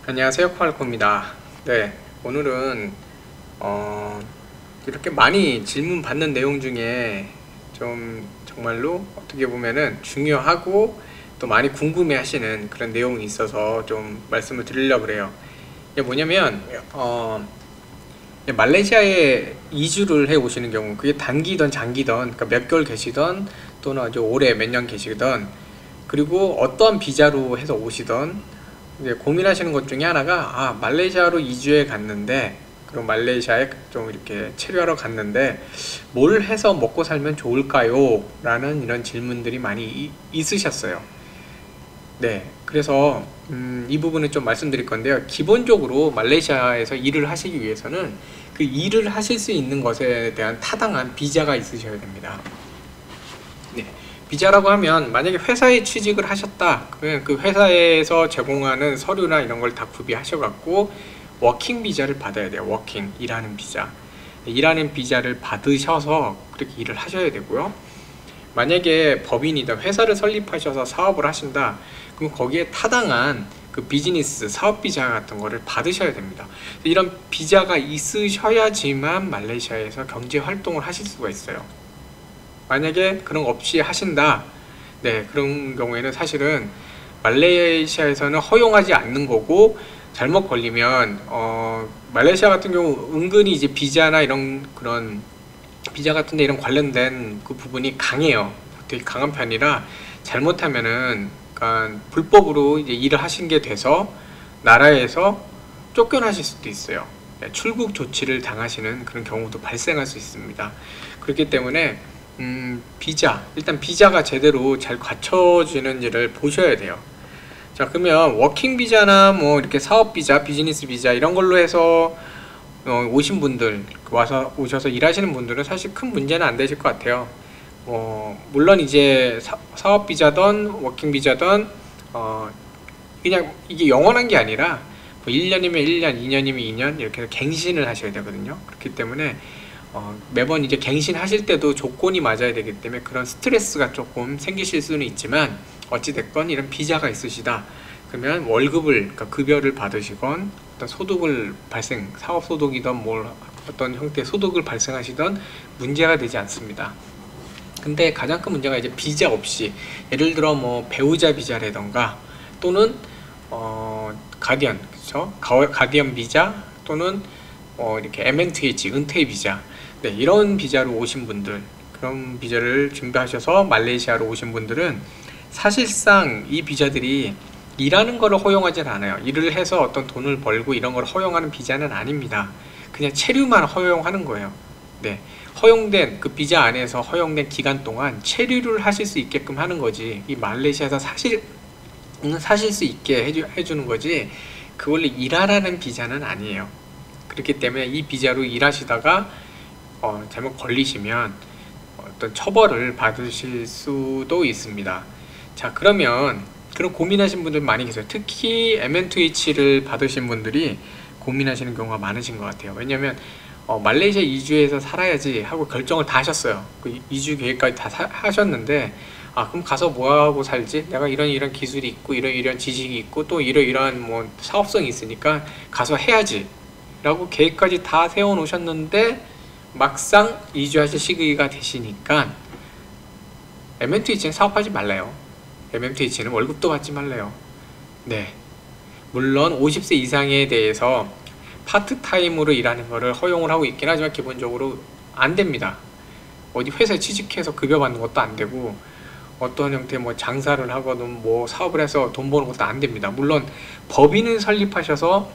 안녕하세요, 코알코입니다. 네, 오늘은 이렇게 많이 질문 받는 내용 중에 좀 정말로 어떻게 보면은 중요하고 또 많이 궁금해 하시는 그런 내용이 있어서 좀 말씀을 드리려고 그래요. 이게 뭐냐면 말레이시아에 이주를 해 오시는 경우, 그게 단기든 장기든, 그러니까 몇 개월 계시던 또는 아주 오래 몇 년 계시던, 그리고 어떠한 비자로 해서 오시던 이제 고민하시는 것 중에 하나가, 말레이시아로 이주해 갔는데, 그리고 말레이시아에 좀 이렇게 체류하러 갔는데 뭘 해서 먹고 살면 좋을까요? 라는 이런 질문들이 많이 있으셨어요. 네, 그래서 이 부분은 좀 말씀드릴 건데요. 기본적으로 말레이시아에서 일을 하시기 위해서는 그 일을 하실 수 있는 것에 대한 타당한 비자가 있으셔야 됩니다. 네, 비자라고 하면 만약에 회사에 취직을 하셨다 그러면 그 회사에서 제공하는 서류나 이런 걸 다 구비하셔갖고 워킹 비자를 받아야 돼요. 워킹, 일하는 비자. 일하는 비자를 받으셔서 그렇게 일을 하셔야 되고요. 만약에 법인이다, 회사를 설립하셔서 사업을 하신다, 그럼 거기에 타당한 그 비즈니스 사업 비자 같은 거를 받으셔야 됩니다. 이런 비자가 있으셔야지만 말레이시아에서 경제 활동을 하실 수가 있어요. 만약에 그런 거 없이 하신다, 네, 그런 경우에는 사실은 말레이시아에서는 허용하지 않는 거고, 잘못 걸리면 말레이시아 같은 경우 은근히 이제 비자나 이런 그런 비자 같은데 이런 관련된 그 부분이 강해요. 되게 강한 편이라 잘못하면은 그러니까 불법으로 이제 일을 하신 게 돼서 나라에서 쫓겨나실 수도 있어요. 출국 조치를 당하시는 그런 경우도 발생할 수 있습니다. 그렇기 때문에 비자, 일단 비자가 제대로 잘 갖춰지는지를 보셔야 돼요. 자, 그러면 워킹 비자나 뭐 이렇게 사업 비자, 비즈니스 비자 이런 걸로 해서 오신 분들, 오셔서 일하시는 분들은 사실 큰 문제는 안 되실 것 같아요. 물론 이제 사업 비자든 워킹 비자든 그냥 이게 영원한 게 아니라 뭐 1년이면 1년, 2년이면 2년 이렇게 갱신을 하셔야 되거든요. 그렇기 때문에 매번 이제 갱신하실 때도 조건이 맞아야 되기 때문에 그런 스트레스가 조금 생기실 수는 있지만, 어찌됐건 이런 비자가 있으시다 그러면 월급을, 그러니까 급여를 받으시건 어떤 소득을 사업 소득이든 뭘 어떤 형태의 소득을 발생하시던 문제가 되지 않습니다. 근데 가장 큰 문제가 이제 비자 없이, 예를 들어 뭐 배우자 비자라던가 또는 가디언, 그렇죠? 가디언 비자 또는 이렇게 MNTH 은퇴 비자, 네, 이런 비자로 오신 분들, 그런 비자를 준비하셔서 말레이시아로 오신 분들은 사실상 이 비자들이 일하는 거를 허용하진 않아요. 일을 해서 어떤 돈을 벌고 이런 걸 허용하는 비자는 아닙니다. 그냥 체류만 허용하는 거예요. 네, 허용된 그 비자 안에서 허용된 기간 동안 체류를 하실 수 있게끔 하는 거지, 이 말레이시아에서 사실 수 있게 해주는 거지, 그걸로 일하라는 비자는 아니에요. 그렇기 때문에 이 비자로 일하시다가 잘못 걸리시면 어떤 처벌을 받으실 수도 있습니다. 자, 그러면 그런 고민하신 분들 많이 계세요. 특히 MN2H를 받으신 분들이 고민하시는 경우가 많으신 것 같아요. 왜냐면 말레이시아 이주해서 살아야지 하고 결정을 다 하셨어요. 그 이주 계획까지 다 하셨는데, 그럼 가서 뭐하고 살지? 내가 이런 기술이 있고 이런 지식이 있고 또 이러이러한 뭐 사업성이 있으니까 가서 해야지 라고 계획까지 다 세워 놓으셨는데, 막상 이주하실 시기가 되시니까 MN2H는 사업하지 말래요. MN2H는 월급도 받지 말래요. 네, 물론 50세 이상에 대해서 파트타임으로 일하는 거를 허용을 하고 있긴 하지만 기본적으로 안 됩니다. 어디 회사에 취직해서 급여 받는 것도 안 되고, 어떤 형태의 뭐 장사를 하거든 뭐 사업을 해서 돈 버는 것도 안 됩니다. 물론 법인을 설립하셔서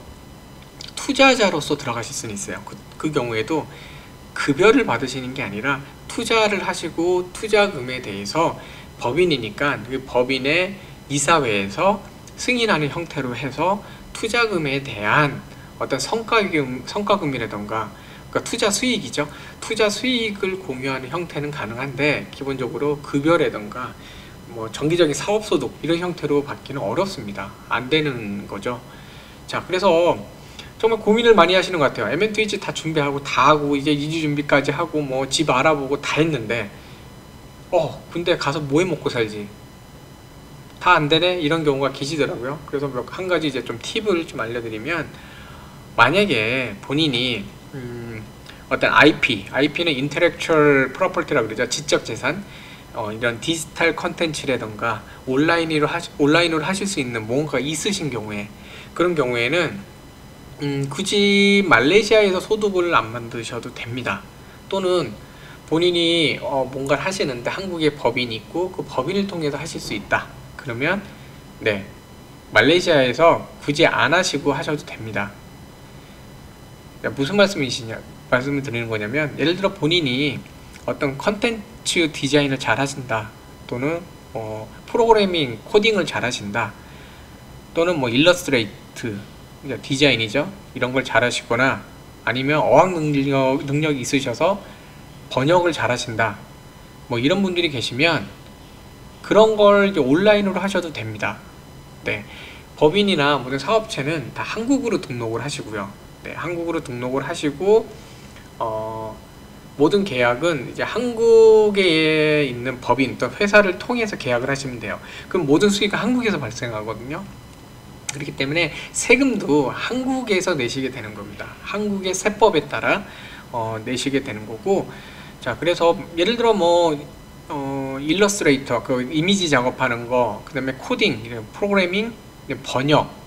투자자로서 들어가실 수는 있어요. 그 경우에도 급여를 받으시는 게 아니라 투자를 하시고 투자금에 대해서 법인이니까 그 법인의 이사회에서 승인하는 형태로 해서 투자금에 대한 어떤 성과금이라던가, 그러니까 투자 수익이죠. 투자 수익을 공유하는 형태는 가능한데 기본적으로 급여라던가 뭐 정기적인 사업소득 이런 형태로 받기는 어렵습니다. 안 되는 거죠. 자, 그래서 정말 고민을 많이 하시는 것 같아요. MN2H 다 준비하고 다 하고 이제 이주 준비까지 하고 뭐 집 알아보고 다 했는데 근데 가서 뭐 해 먹고 살지? 다 안 되네 이런 경우가 계시더라고요. 그래서 한 가지 이제 좀 팁을 좀 알려드리면, 만약에 본인이 어떤 IP는 Intellectual Property라고 그러죠. 지적 재산, 이런 디지털 컨텐츠라던가 온라인으로 하실 수 있는 뭔가 있으신 경우에, 그런 경우에는 굳이 말레이시아에서 소득을 안 만드셔도 됩니다. 또는 본인이 뭔가를 하시는데 한국에 법인이 있고 그 법인을 통해서 하실 수 있다. 그러면 네, 말레이시아에서 굳이 안 하시고 하셔도 됩니다. 무슨 말씀을 드리는 거냐면, 예를 들어 본인이 어떤 컨텐츠 디자인을 잘 하신다, 또는 프로그래밍 코딩을 잘 하신다, 또는 뭐 일러스트레이트 디자인이죠, 이런 걸 잘 하시거나, 아니면 어학 능력이 있으셔서 번역을 잘 하신다, 뭐 이런 분들이 계시면 그런 걸 이제 온라인으로 하셔도 됩니다. 네, 법인이나 모든 사업체는 다 한국으로 등록을 하시고요. 네, 한국으로 등록을 하시고 모든 계약은 이제 한국에 있는 법인 또 회사를 통해서 계약을 하시면 돼요. 그럼 모든 수익은 한국에서 발생하거든요. 그렇기 때문에 세금도 한국에서 내시게 되는 겁니다. 한국의 세법에 따라 내시게 되는 거고, 자, 그래서 예를 들어 뭐 일러스트레이터, 그 이미지 작업하는 거, 그 다음에 코딩, 프로그래밍, 번역,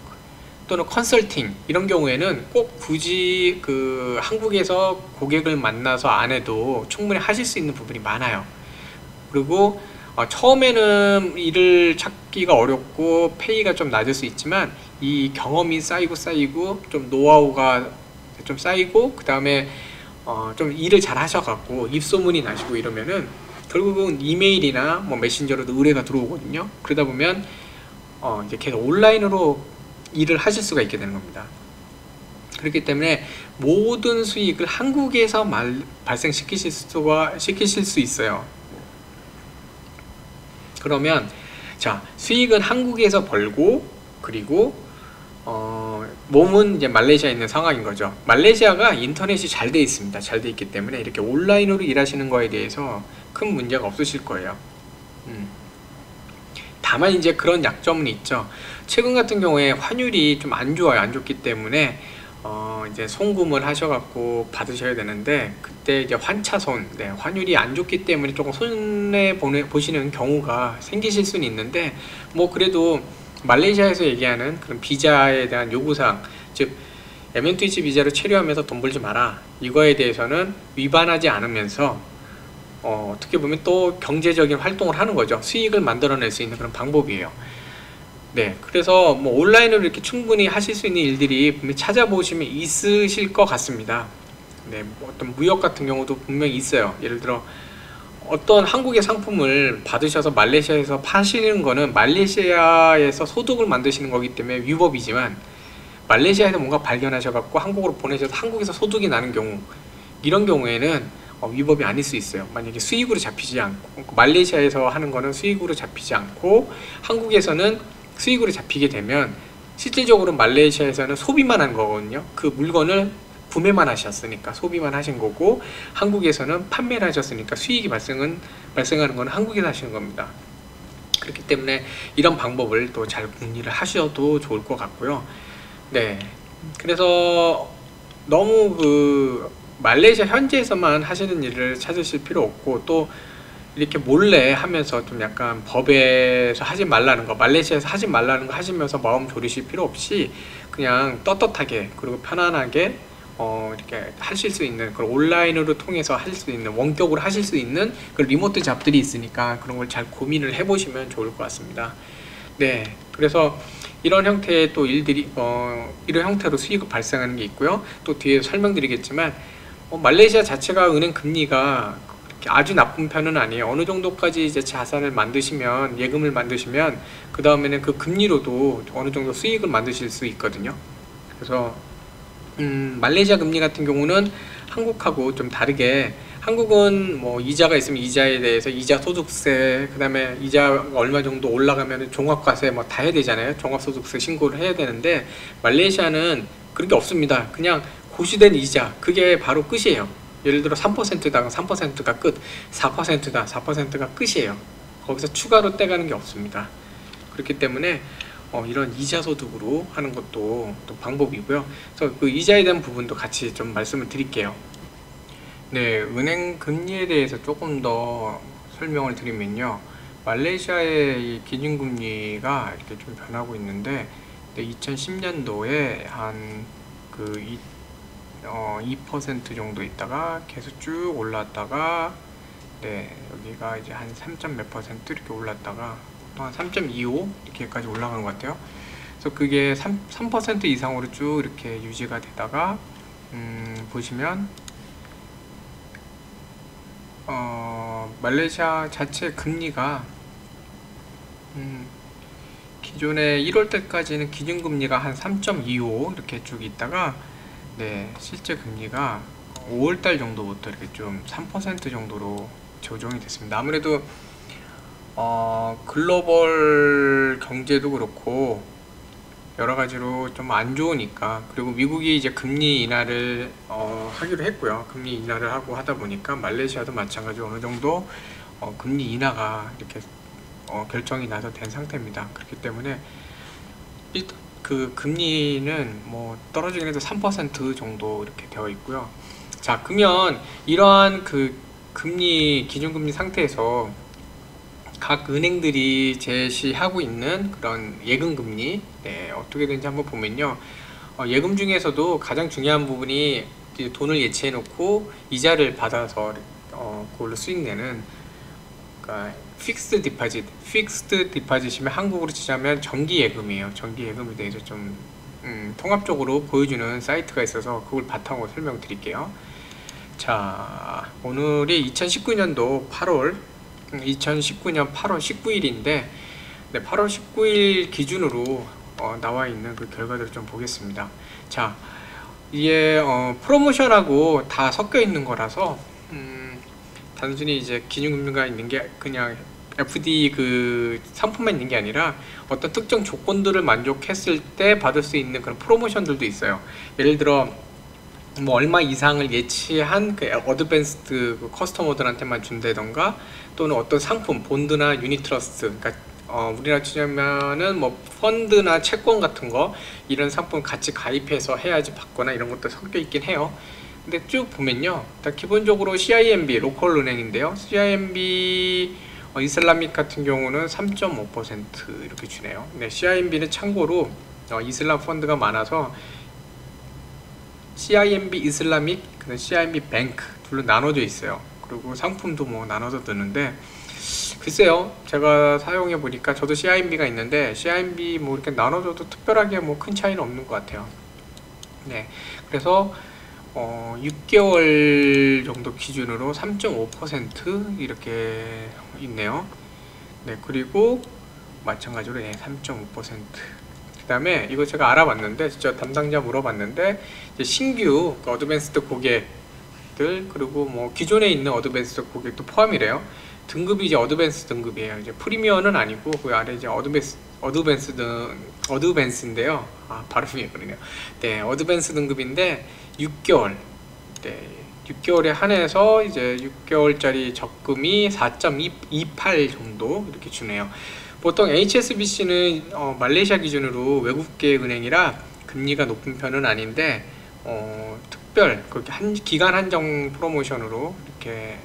또는 컨설팅, 이런 경우에는 꼭 굳이 그 한국에서 고객을 만나서 안 해도 충분히 하실 수 있는 부분이 많아요. 그리고 처음에는 일을 찾기가 어렵고 페이가 좀 낮을 수 있지만, 이 경험이 쌓이고 좀 노하우가 좀 쌓이고, 그 다음에 좀 일을 잘 하셔갖고 입소문이 나시고 이러면은 결국은 이메일이나 뭐 메신저로도 의뢰가 들어오거든요. 그러다 보면 이제 계속 온라인으로 일을 하실 수가 있게 되는 겁니다. 그렇기 때문에 모든 수익을 한국에서 발생시키실 수 있어요. 그러면 자, 수익은 한국에서 벌고, 그리고 몸은 이제 말레이시아에 있는 상황인 거죠. 말레이시아가 인터넷이 잘 돼 있습니다. 잘 돼 있기 때문에 이렇게 온라인으로 일하시는 거에 대해서 큰 문제가 없으실 거예요. 다만 이제 그런 약점은 있죠. 최근 같은 경우에 환율이 좀 안 좋아요. 안 좋기 때문에 이제 송금을 하셔갖고 받으셔야 되는데, 그때 이제 환차손, 네, 환율이 안 좋기 때문에 조금 손해 보시는 경우가 생기실 수는 있는데, 뭐 그래도 말레이시아에서 얘기하는 그런 비자에 대한 요구사항, 즉 MNTG 비자를 체류하면서 돈 벌지 마라, 이거에 대해서는 위반하지 않으면서 어떻게 보면 또 경제적인 활동을 하는 거죠. 수익을 만들어낼 수 있는 그런 방법이에요. 네, 그래서 뭐 온라인으로 이렇게 충분히 하실 수 있는 일들이 분명히 찾아보시면 있으실 것 같습니다. 네, 뭐 어떤 무역 같은 경우도 분명히 있어요. 예를 들어 어떤 한국의 상품을 받으셔서 말레이시아에서 파시는 거는 말레이시아에서 소득을 만드시는 거기 때문에 위법이지만, 말레이시아에서 뭔가 발견하셔갖고 한국으로 보내셔서 한국에서 소득이 나는 경우, 이런 경우에는 위법이 아닐 수 있어요. 만약에 수익으로 잡히지 않고, 말레이시아에서 하는 거는 수익으로 잡히지 않고 한국에서는 수익으로 잡히게 되면 실질적으로 말레이시아에서는 소비만 한 거거든요. 그 물건을 구매만 하셨으니까 소비만 하신 거고, 한국에서는 판매를 하셨으니까 수익이 발생하는 건 한국에서 하시는 겁니다. 그렇기 때문에 이런 방법을 또 잘 궁리를 하셔도 좋을 것 같고요. 네, 그래서 너무 말레이시아 현지에서만 하시는 일을 찾으실 필요 없고, 또 이렇게 몰래 하면서 좀 약간 법에서 하지 말라는 거, 말레이시아에서 하지 말라는 거 하시면서 마음 졸이실 필요 없이 그냥 떳떳하게, 그리고 편안하게 이렇게 하실 수 있는, 그런 온라인으로 통해서 하실 수 있는, 원격으로 하실 수 있는 그 리모트 잡들이 있으니까 그런 걸 잘 고민을 해보시면 좋을 것 같습니다. 네, 그래서 이런 형태의 또 일들이 이런 형태로 수익이 발생하는 게 있고요. 또 뒤에 설명드리겠지만 말레이시아 자체가 은행 금리가 아주 나쁜 편은 아니에요. 어느 정도까지 이제 자산을 만드시면, 예금을 만드시면 그 다음에는 그 금리로도 어느 정도 수익을 만드실 수 있거든요. 그래서 말레이시아 금리 같은 경우는 한국하고 좀 다르게, 한국은 뭐 이자가 있으면 이자에 대해서 이자 소득세, 그 다음에 이자가 얼마 정도 올라가면 종합과세 뭐 다 해야 되잖아요. 종합소득세 신고를 해야 되는데, 말레이시아는 그런 게 없습니다. 그냥 고시된 이자, 그게 바로 끝이에요. 예를 들어 3%다 3%가 끝, 4%다 4%가 끝이에요. 거기서 추가로 떼가는 게 없습니다. 그렇기 때문에 이런 이자 소득으로 하는 것도 또 방법이고요. 그래서 그 이자에 대한 부분도 같이 좀 말씀을 드릴게요. 네, 은행 금리에 대해서 조금 더 설명을 드리면요. 말레이시아의 이 기준금리가 이렇게 좀 변하고 있는데, 2010년도에 한그 2% 정도 있다가 계속 쭉 올랐다가, 네, 여기가 이제 한 3. 몇 퍼센트 이렇게 올랐다가 한 3.25 이렇게까지 올라간 것 같아요. 그래서 그게 3% 이상으로 쭉 이렇게 유지가 되다가 보시면 말레이시아 자체 금리가 기존에 1월 때까지는 기준금리가 한 3.25 이렇게 쭉 있다가, 네, 실제 금리가 5월달 정도부터 이렇게 좀 3% 정도로 조정이 됐습니다. 아무래도 글로벌 경제도 그렇고 여러 가지로 좀 안 좋으니까, 그리고 미국이 이제 금리 인하를 하기로 했고요. 금리 인하를 하고 하다 보니까 말레이시아도 마찬가지로 어느 정도 금리 인하가 이렇게 결정이 나서 된 상태입니다. 그렇기 때문에 일단 그 금리는 뭐 떨어지긴 해도 3% 정도 이렇게 되어 있고요. 자, 그러면 이러한 그 금리 기준금리 상태에서 각 은행들이 제시하고 있는 그런 예금금리, 네, 어떻게 되는지 한번 보면요. 예금 중에서도 가장 중요한 부분이 돈을 예치해 놓고 이자를 받아서 그걸로 수익 내는, 그러니까 픽스드 디파짓이면 한국으로 치자면 정기예금이에요. 정기예금에 대해서 좀 통합적으로 보여주는 사이트가 있어서 그걸 바탕으로 설명드릴게요. 자, 오늘이 2019년도 8월 19일인데, 네, 8월 19일 기준으로 나와 있는 그 결과들을 좀 보겠습니다. 자, 이게 프로모션하고 다 섞여 있는 거라서 단순히 이제 기준금리가 있는 게 그냥 FD 그 상품만 있는 게 아니라 어떤 특정 조건들을 만족했을 때 받을 수 있는 그런 프로모션들도 있어요. 예를 들어 뭐 얼마 이상을 예치한 그 어드밴스드 그 커스터머들한테만 준다던가, 또는 어떤 상품, 본드나 유니트러스트, 그러니까 우리나라 치자면은 뭐 펀드나 채권 같은 거, 이런 상품 같이 가입해서 해야지 받거나 이런 것도 섞여 있긴 해요. 근데 쭉 보면요, 기본적으로 CIMB 로컬 은행인데요, CIMB 이슬라믹 같은 경우는 3.5% 이렇게 주네요. 네, CIMB는 참고로 이슬람 펀드가 많아서 CIMB 이슬라믹, CIMB 뱅크 둘로 나눠져 있어요. 그리고 상품도 뭐 나눠서 드는데, 글쎄요, 제가 사용해 보니까 저도 CIMB가 있는데 CIMB 뭐 이렇게 나눠줘도 특별하게 뭐 큰 차이는 없는 것 같아요. 네, 그래서 6개월 정도 기준으로 3.5% 이렇게 있네요. 네, 그리고 마찬가지로 3.5%. 그 다음에 이거 제가 알아봤는데, 진짜 담당자 물어봤는데, 이제 신규 어드밴스드 고객들, 그리고 뭐 기존에 있는 어드밴스드 고객도 포함이래요. 등급이 이제 어드밴스 등급이에요. 이제 프리미어는 아니고 그 아래 이제 어드밴스인데요. 발음이 그러네요. 네, 어드밴스 등급인데 6개월. 네, 6개월에 한해서 이제 6개월짜리 적금이 4.28 정도 이렇게 주네요. 보통 HSBC는 말레이시아 기준으로 외국계 은행이라 금리가 높은 편은 아닌데 특별 그렇게 기간 한정 프로모션으로 이렇게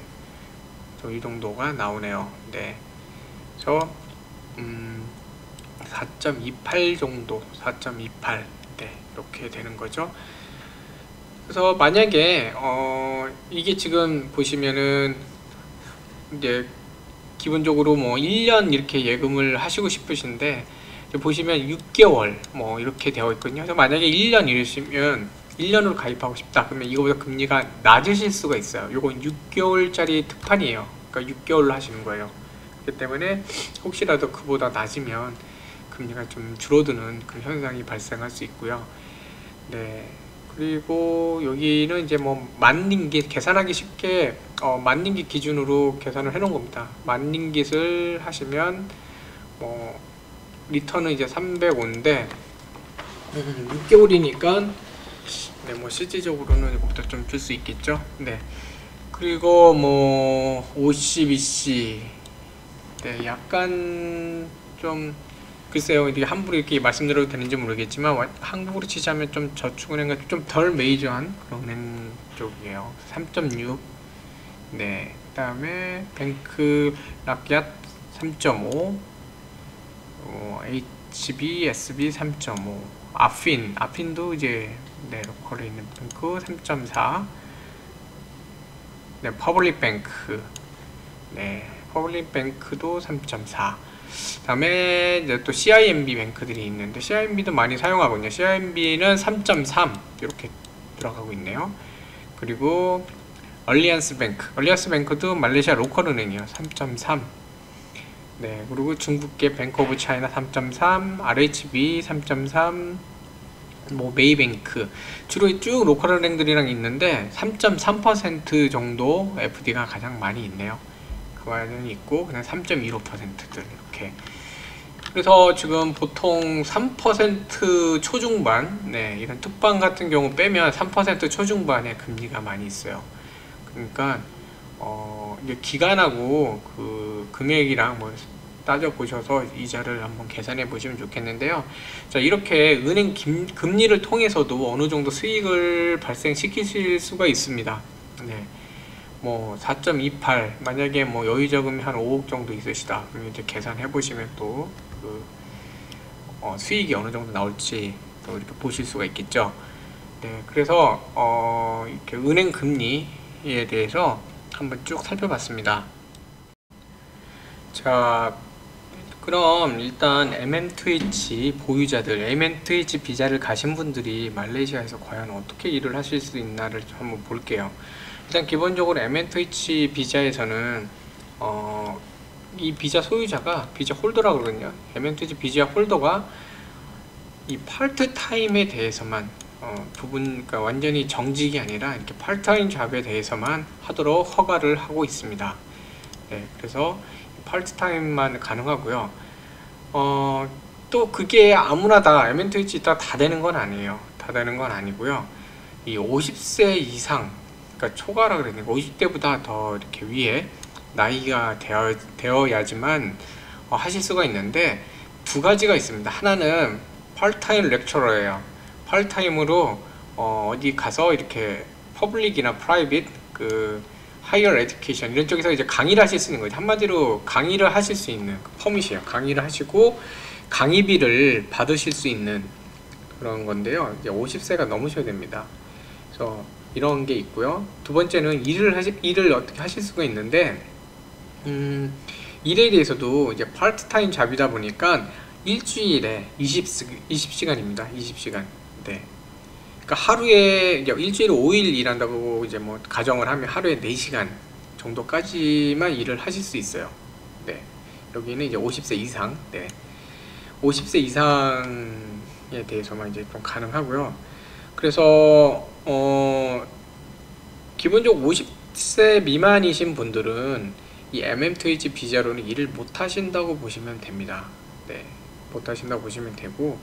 이 정도가 나오네요. 네, 그래서 4.28 정도, 4.28, 네, 이렇게 되는 거죠. 그래서 만약에 이게 지금 보시면은 이제 기본적으로 뭐 1년 이렇게 예금을 하시고 싶으신데, 보시면 6개월 뭐 이렇게 되어 있거든요. 그래서 만약에 1년 이러시면 1년으로 가입하고 싶다 그러면 이거보다 금리가 낮으실 수가 있어요. 요건 6개월짜리 특판이에요. 그러니까 6개월로 하시는 거예요. 그렇기 때문에 혹시라도 그보다 낮으면 금리가 좀 줄어드는 그 현상이 발생할 수 있고요. 네, 그리고 여기는 이제 뭐 만링깃 계산하기 쉽게 만링깃 기준으로 계산을 해 놓은 겁니다. 만링깃을 하시면 뭐 리턴은 이제 305인데 6개월이니까 네, 뭐 실질적으로는 이거보다 좀 줄 수 있겠죠. 네, 그리고 뭐 OCBC, 네, 약간 좀 글쎄요, 이게 함부로 이렇게 말씀드려도 되는지 모르겠지만 한국으로 치자면 좀 저축은행과 좀 덜 메이저한 그런 은행 쪽이에요. 3.6. 네, 그다음에 뱅크 라키앗 3.5, HBSB 3.5, 아핀도 이제 네, 로컬에 있는 뱅크 3.4. 네, 퍼블릭뱅크. 네, 퍼블릭뱅크도 3.4. 다음에 이제 또 CIMB 뱅크들이 있는데 CIMB도 많이 사용하거든요. CIMB는 3.3 이렇게 들어가고 있네요. 그리고 얼리안스 뱅크도 말레이시아 로컬 은행이요. 3.3. 네, 그리고 중국계 뱅크 오브 차이나 3.3, RHB 3.3, 뭐 메이뱅크 주로 쭉 로컬 은행들이랑 있는데 3.3% 정도 FD가 가장 많이 있네요. 그 안에 있고 그냥 3.15%들 이렇게. 그래서 지금 보통 3% 초중반, 네, 이런 특방 같은 경우 빼면 3% 초중반의 금리가 많이 있어요. 그러니까 이게 기간하고 그 금액이랑 뭐 따져 보셔서 이자를 한번 계산해 보시면 좋겠는데요. 자, 이렇게 은행 금리를 통해서도 어느 정도 수익을 발생시키실 수가 있습니다. 네. 뭐 4.28 만약에 뭐 여유자금이 한 5억 정도 있으시다 그러면 이제 계산해 보시면 또 그 수익이 어느 정도 나올지 또 이렇게 보실 수가 있겠죠. 네, 그래서 이렇게 은행 금리에 대해서 한번 쭉 살펴봤습니다. 자, 그럼 일단 MMTH 보유자들, MMTH 비자를 가신 분들이 말레이시아에서 과연 어떻게 일을 하실 수 있나를 한번 볼게요. 일단 기본적으로 MMTH 비자에서는 이 비자 소유자가 비자 홀더라고 그러거든요. MMTH 비자 홀더가 이 파트타임에 대해서만 그러니까 완전히 정직이 아니라 이렇게 파트타임 잡에 대해서만 하도록 허가를 하고 있습니다. 네, 그래서 파트타임만 가능하고요. 또 그게 아무나 다 MMTH 다 되는 건 아니에요. 다 되는 건 아니고요. 이 50세 이상, 그러니까 초과라 그러니까 50대보다 더 이렇게 위에 나이가 되어야지만 하실 수가 있는데 두 가지가 있습니다. 하나는 파트타임 렉처러예요. 파트타임으로 어디 가서 이렇게 퍼블릭이나 프라이빗 그 하이어 에듀케이션 이런 쪽에서 이제 강의를 하실 수 있는 거죠. 한마디로 강의를 하실 수 있는 퍼밋이에요. 강의를 하시고 강의비를 받으실 수 있는 그런 건데요. 이제 50세가 넘으셔야 됩니다. 그래서 이런 게 있고요. 두 번째는 일을 어떻게 하실 수가 있는데 일에 대해서도 이제 파트타임 잡이다 보니까 일주일에 20시간입니다. 20시간. 네. 그러니까 하루에 일주일에 5일 일한다고 이제 뭐 가정을 하면 하루에 4시간 정도까지만 일을 하실 수 있어요. 네. 여기는 이제 50세 이상. 네. 50세 이상에 대해서만 이제 좀 가능하고요. 그래서 기본적으로 50세 미만이신 분들은 이 MMTH 비자로는 일을 못 하신다고 보시면 됩니다. 네, 못 하신다고 보시면 되고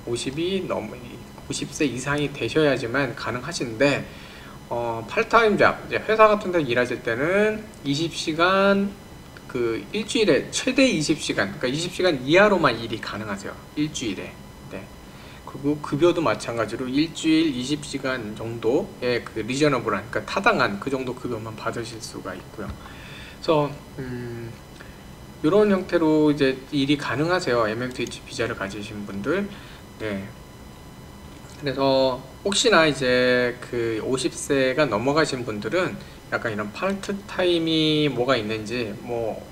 50세 이상이 되셔야지만 가능하신데 팔타임 잡, 회사 같은 데 일하실 때는 20시간 그 일주일에 최대 20시간, 그러니까 20시간 이하로만 일이 가능하세요. 일주일에. 네. 그리고 급여도 마찬가지로 일주일 20시간 정도의 그 리저너블한, 그러니까 타당한 그 정도 급여만 받으실 수가 있고요. 그래서 이런 형태로 이제 일이 가능하세요. MMTH 비자를 가지신 분들. 네. 그래서 혹시나 이제 그 50세가 넘어가신 분들은 약간 이런 파트타임이 뭐가 있는지 뭐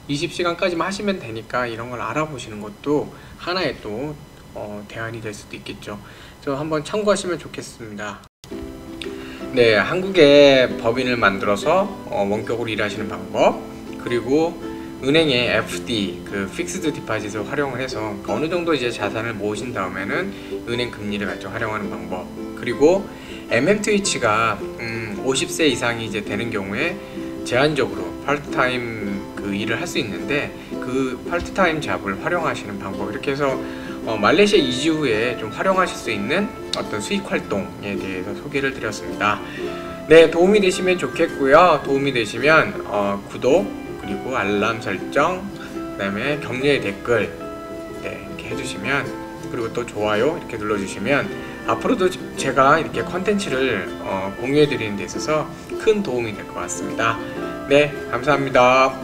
20시간까지만 하시면 되니까 이런 걸 알아보시는 것도 하나의 또 대안이 될 수도 있겠죠. 그래서 한번 참고하시면 좋겠습니다. 네, 한국에 법인을 만들어서 원격으로 일하시는 방법, 그리고 은행의 FD, 그 픽스드 디파짓을 활용을 해서 어느 정도 이제 자산을 모으신 다음에는 은행 금리를 같이 활용하는 방법, 그리고 MMTH가 50세 이상이 이제 되는 경우에 제한적으로 파트타임 그 일을 할 수 있는데 그 파트타임 잡을 활용하시는 방법, 이렇게 해서 말레이시아 이주 후에 좀 활용하실 수 있는 어떤 수익 활동에 대해서 소개를 드렸습니다. 네, 도움이 되시면 좋겠고요. 도움이 되시면 구독, 그리고 알람 설정, 그 다음에 격려의 댓글, 네, 이렇게 해주시면, 그리고 또 좋아요 이렇게 눌러주시면 앞으로도 제가 이렇게 컨텐츠를 공유해 드리는 데 있어서 큰 도움이 될 것 같습니다. 네, 감사합니다.